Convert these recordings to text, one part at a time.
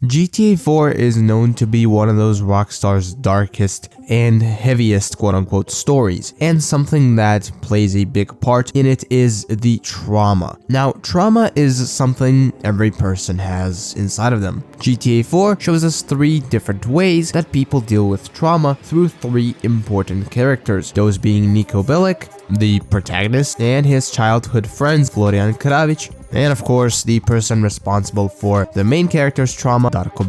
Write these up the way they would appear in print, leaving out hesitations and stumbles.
GTA 4 is known to be one of those Rockstar's darkest and heaviest quote-unquote stories, and something that plays a big part in it is the trauma. Now, trauma is something every person has inside of them. GTA 4 shows us 3 different ways that people deal with trauma through 3 important characters, those being Niko, the protagonist, and his childhood friends Florian, and of course the person responsible for the main character's trauma, Darko.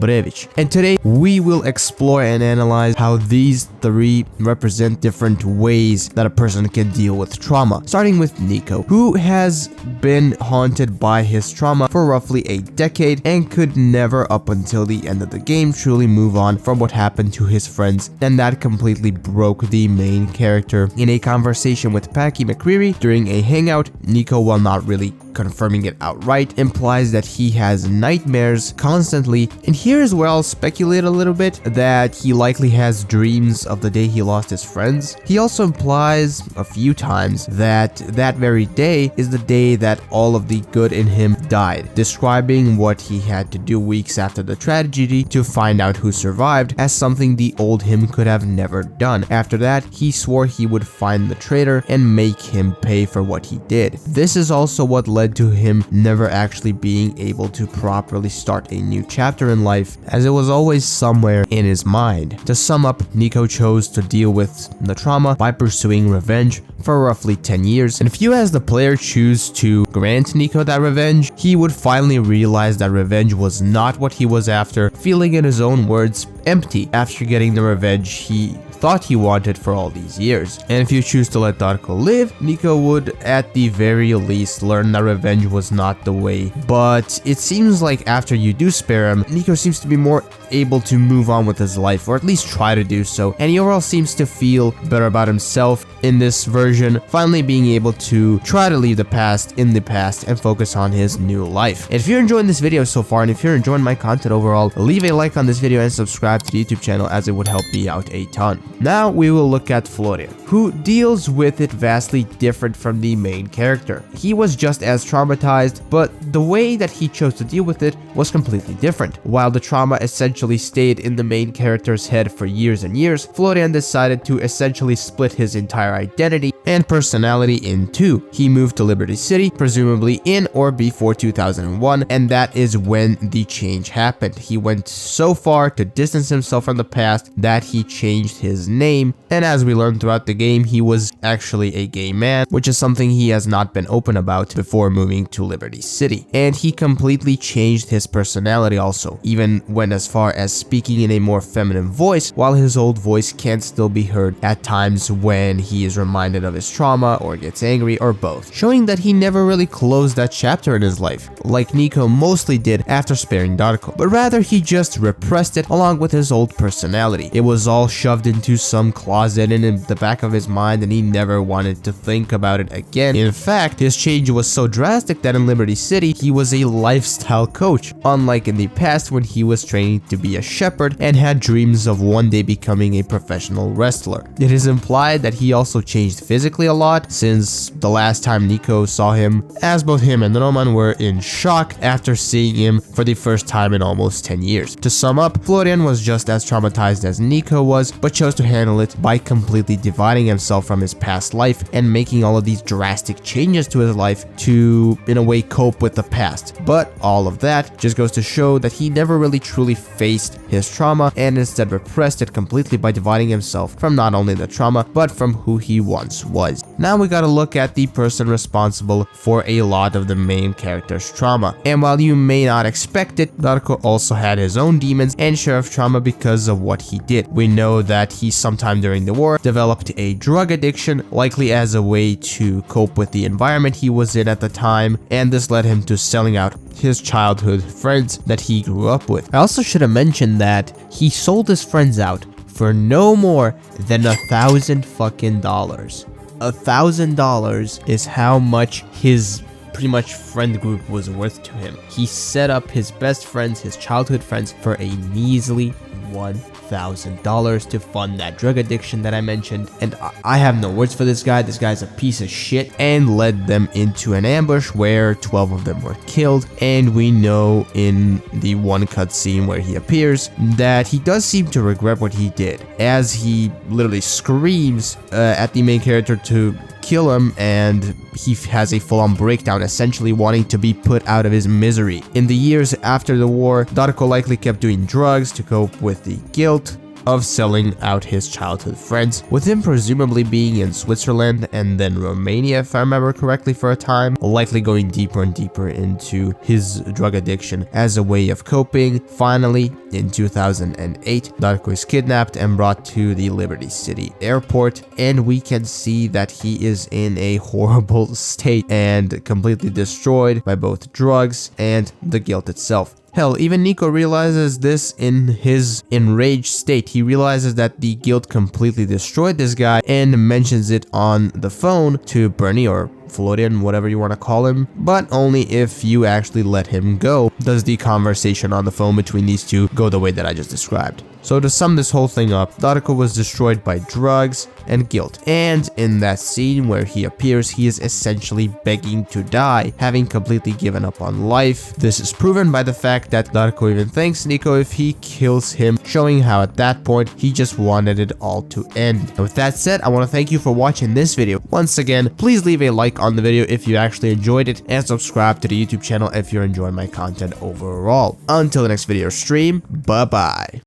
And today we will explore and analyze how these 3 represent different ways that a person can deal with trauma, starting with Niko, who has been haunted by his trauma for roughly a decade and could never up until the end of the game truly move on from what happened to his friends, and that completely broke the main character. In a conversation with Packy McCreary during a hangout, Niko, while not really confirming it outright, implies that he has nightmares constantly, and here's where I'll speculate a little bit that he likely has dreams of the day he lost his friends. He also implies a few times that that very day is the day that all of the good in him died, describing what he had to do weeks after the tragedy to find out who survived as something the old him could have never done. After that, he swore he would find the traitor and make him pay for what he did. This is also what led to him never actually being able to properly start a new chapter in life, as it was always somewhere in his mind. To sum up, Niko chose to deal with the trauma by pursuing revenge for roughly 10 years, and if you as the player choose to grant Niko that revenge, he would finally realize that revenge was not what he was after, feeling, in his own words, empty after getting the revenge he thought he wanted for all these years. And if you choose to let Darko live, Niko would at the very least learn that revenge was not the way. But it seems like after you do spare him, Niko seems to be more able to move on with his life, or at least try to do so, and he overall seems to feel better about himself in this version, finally being able to try to leave the past in the past and focus on his new life. And if you're enjoying this video so far, and if you're enjoying my content overall, leave a like on this video and subscribe to the YouTube channel, as it would help me out a ton. Now we will look at Florian, who deals with it vastly different from the main character. He was just as traumatized, but the way that he chose to deal with it was completely different. While the trauma essentially stayed in the main character's head for years and years, Florian decided to essentially split his entire identity and personality in 2. He moved to Liberty City, presumably in or before 2001, and that is when the change happened. He went so far to distance himself from the past that he changed his name, and as we learned throughout the game, he was actually a gay man, which is something he has not been open about before moving to Liberty City. And he completely changed his personality also, even went as far as speaking in a more feminine voice, while his old voice can still be heard at times when he is reminded of his trauma or gets angry, or both, showing that he never really closed that chapter in his life, like Niko mostly did after sparing Darko, but rather he just repressed it along with his old personality. It was all shoved into some closet in the back of his mind, and he never wanted to think about it again. In fact, his change was so drastic that in Liberty City, he was a lifestyle coach, unlike in the past when he was training to be a shepherd and had dreams of one day becoming a professional wrestler. It is implied that he also changed physically a lot, since the last time Niko saw him, as both him and Roman were in shock after seeing him for the first time in almost 10 years. To sum up, Florian was just as traumatized as Niko was, but chose to handle it by completely dividing himself from his past life and making all of these drastic changes to his life to, in a way, cope with the past. But all of that just goes to show that he never really truly faced his trauma, and instead repressed it completely by dividing himself from not only the trauma, but from who he once was. Now we gotta look at the person responsible for a lot of the main character's trauma. And while you may not expect it, Darko also had his own demons and share of trauma because of what he did. We know that he sometime during the war developed a drug addiction, likely as a way to cope with the environment he was in at the time, and this led him to selling out his childhood friends that he grew up with. I also should have mentioned that he sold his friends out for no more than $1,000. $1,000 is how much his pretty much friend group was worth to him. He set up his best friends, his childhood friends, for a measly $1,000 to fund that drug addiction that I mentioned. And I have no words for this guy. This guy's a piece of shit, and led them into an ambush where 12 of them were killed. And we know in the one cutscene where he appears that he does seem to regret what he did, as he literally screams at the main character to kill him, and he has a full-on breakdown, essentially wanting to be put out of his misery. In the years after the war, Darko likely kept doing drugs to cope with the guilt of selling out his childhood friends, with him presumably being in Switzerland and then Romania, if I remember correctly, for a time, likely going deeper and deeper into his drug addiction as a way of coping. Finally, in 2008, Darko is kidnapped and brought to the Liberty City airport, and we can see that he is in a horrible state and completely destroyed by both drugs and the guilt itself. Hell, even Niko realizes this in his enraged state. He realizes that the guilt completely destroyed this guy and mentions it on the phone to Bernie, or Florian, whatever you want to call him, but only if you actually let him go does the conversation on the phone between these two go the way that I just described. So to sum this whole thing up, Darko was destroyed by drugs and guilt, and in that scene where he appears, he is essentially begging to die, having completely given up on life. This is proven by the fact that Darko even thanks Niko if he kills him, showing how at that point he just wanted it all to end. And with that said, I want to thank you for watching this video. Once again, please leave a like on the video if you actually enjoyed it, and subscribe to the YouTube channel if you're enjoying my content overall. Until the next video stream, bye bye.